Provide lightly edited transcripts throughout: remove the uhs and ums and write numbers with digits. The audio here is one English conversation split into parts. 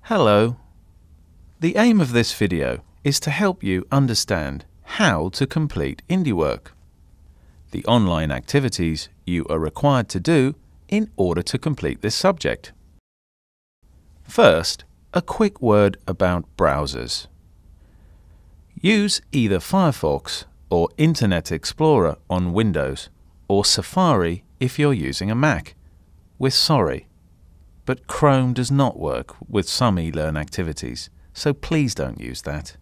Hello. The aim of this video is to help you understand how to complete IndiWork, the online activities you are required to do in order to complete this subject. First, a quick word about browsers. Use either Firefox or Internet Explorer on Windows or Safari if you're using a Mac. We're sorry, but Chrome does not work with some eLearn activities, so please don't use that.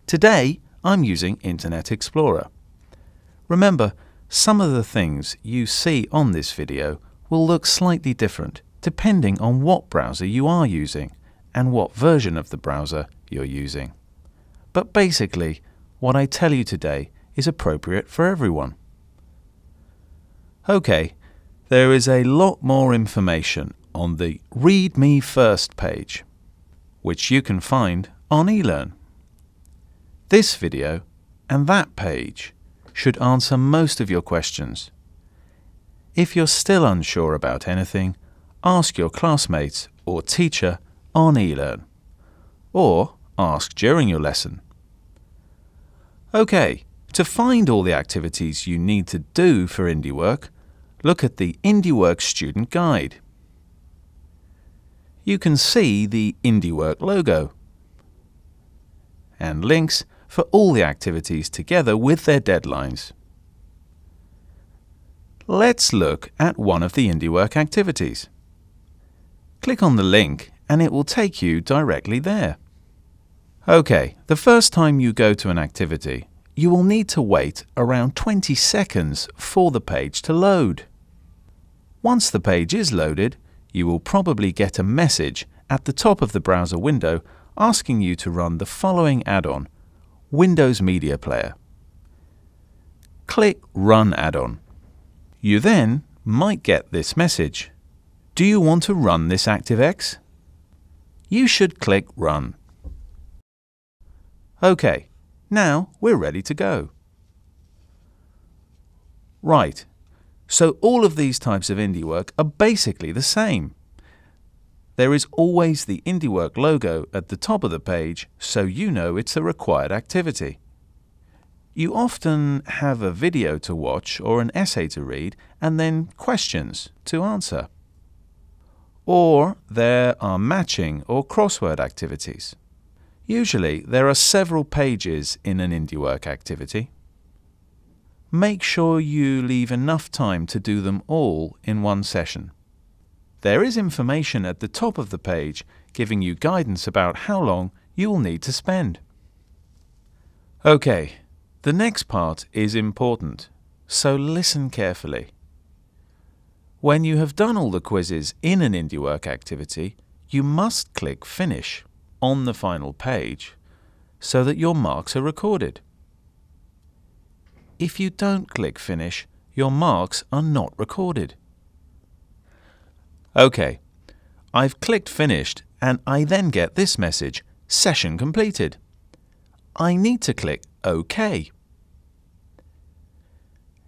Today, I'm using Internet Explorer. Remember, some of the things you see on this video will look slightly different depending on what browser you are using and what version of the browser you're using. But basically, what I tell you today is appropriate for everyone. Okay, there is a lot more information on the Read Me First page, which you can find on eLearn. This video and that page should answer most of your questions. If you're still unsure about anything, ask your classmates or teacher on eLearn, or ask during your lesson. Okay, to find all the activities you need to do for IndiWork, look at the IndiWork Student Guide. You can see the IndiWork logo and links for all the activities together with their deadlines. Let's look at one of the IndiWork activities. Click on the link and it will take you directly there. Okay, the first time you go to an activity, you will need to wait around 20 seconds for the page to load. Once the page is loaded, you will probably get a message at the top of the browser window asking you to run the following add-on, Windows Media Player. Click Run Add-on. You then might get this message. Do you want to run this ActiveX? You should click Run. Okay, now we're ready to go. Right. So all of these types of IndiWork are basically the same. There is always the IndiWork logo at the top of the page, so you know it's a required activity. You often have a video to watch or an essay to read and then questions to answer. Or there are matching or crossword activities. Usually there are several pages in an IndiWork activity. Make sure you leave enough time to do them all in one session. There is information at the top of the page giving you guidance about how long you will need to spend. Okay, the next part is important, so listen carefully. When you have done all the quizzes in an IndiWork activity, you must click Finish on the final page so that your marks are recorded. If you don't click Finish, your marks are not recorded. Okay, I've clicked Finished and I then get this message, Session completed. I need to click OK.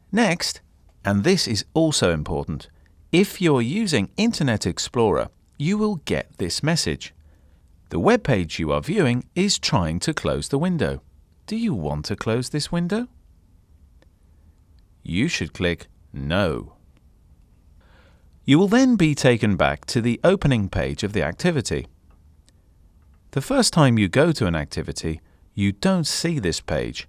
Next, and this is also important, if you're using Internet Explorer, you will get this message. The web page you are viewing is trying to close the window. Do you want to close this window? You should click No. You will then be taken back to the opening page of the activity. The first time you go to an activity, you don't see this page,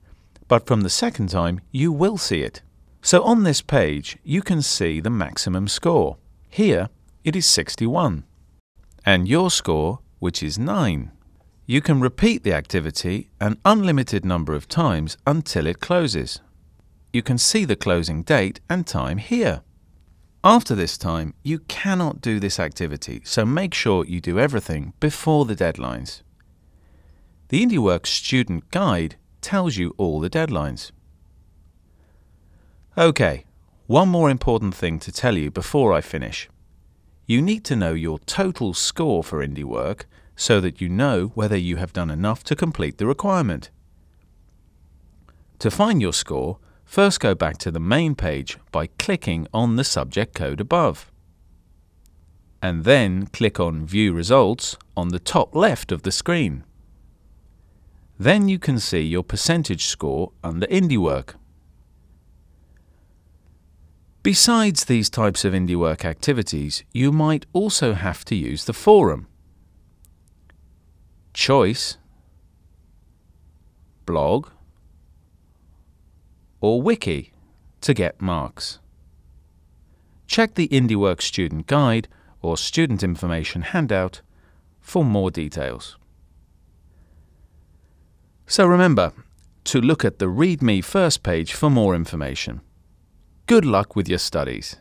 but from the second time you will see it. So on this page, you can see the maximum score. Here, it is 61. And your score, which is 9. You can repeat the activity an unlimited number of times until it closes. You can see the closing date and time here. After this time, you cannot do this activity, so make sure you do everything before the deadlines. The IndiWork Student Guide tells you all the deadlines. Okay, one more important thing to tell you before I finish. You need to know your total score for IndiWork so that you know whether you have done enough to complete the requirement. To find your score, first go back to the main page by clicking on the subject code above. and then click on View Results on the top left of the screen. Then you can see your percentage score under IndiWork. Besides these types of IndiWork activities, you might also have to use the forum, choice, blog, or wiki to get marks. Check the IndiWork Student Guide or Student Information handout for more details. So remember to look at the README first page for more information. Good luck with your studies.